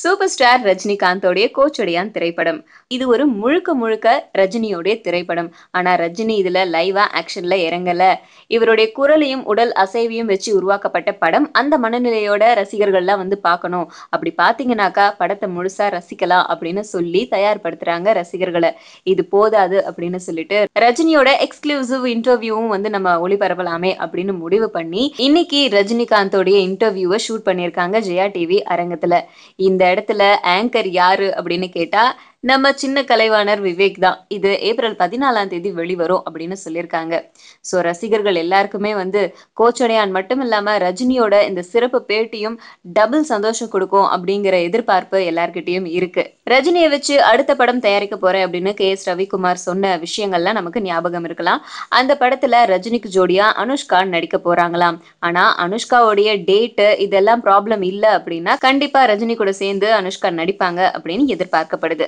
Super star ரஜினிகாந்தோடைய Kochadaiiyaan திரைப்படம். இது ஒரு முழுக்க முழுக்க ரஜினியோடைய திரைப்படம். ஆனா ரஜினி இதுல லைவா ஆக்ஷன்ல இறங்கல. இவருடைய குரலையும் உடல் அசைவையும் வச்சு உருவாக்கப்பட்ட படம். அந்த மனநிலையோட ரசிகர்கள்லாம் வந்து பார்க்கணும். அப்படி பார்த்தீங்கன்னாக்கா படத்தை முழுசா ரசிக்கலாம் அப்படின்னு சொல்லி தயார்படுத்துறாங்க ரசிகர்களை. இது போதாது அப்படின்னு சொல்லிட்டு ரஜினியோட எக்ஸ்க்ளூசிவ் இன்டர்வியூவும் வந்து நம்ம ஒளிபரப்பலாமே அப்படின்னு முடிவு பண்ணி இன்னைக்கு ரஜினிகாந்தோடைய இன்டர்வியூவை ஷூட் பண்ணியிருக்காங்க ஜெயா டிவி அரங்கத்துல. இந்த இடத்துல ஆங்கர் யாரு அப்படின்னு கேட்டா நம்ம சின்ன கலைவாணர் விவேக் தான். இது ஏப்ரல் 14ஆம் தேதி வெளிவரும் அப்படின்னு சொல்லியிருக்காங்க. ஸோ ரசிகர்கள் எல்லாருக்குமே வந்து கோச்சடையான் மட்டும் இல்லாம ரஜினியோட இந்த சிறப்பு பேட்டியும் டபுள் சந்தோஷம் கொடுக்கும் அப்படிங்கிற எதிர்பார்ப்பு எல்லார்கிட்டயும் இருக்கு. ரஜினியை வச்சு அடுத்த படம் தயாரிக்க போறேன் அப்படின்னு கே.எஸ். ரவிக்குமார் சொன்ன விஷயங்கள்லாம் நமக்கு ஞாபகம் இருக்கலாம். அந்த படத்துல ரஜினிக்கு ஜோடியா அனுஷ்கா நடிக்க போறாங்களாம். ஆனா அனுஷ்காவுடைய டேட் இதெல்லாம் ப்ராப்ளம் இல்ல அப்படின்னா கண்டிப்பா ரஜினி கூட சேர்ந்து அனுஷ்கா நடிப்பாங்க அப்படின்னு எதிர்பார்க்கப்படுது.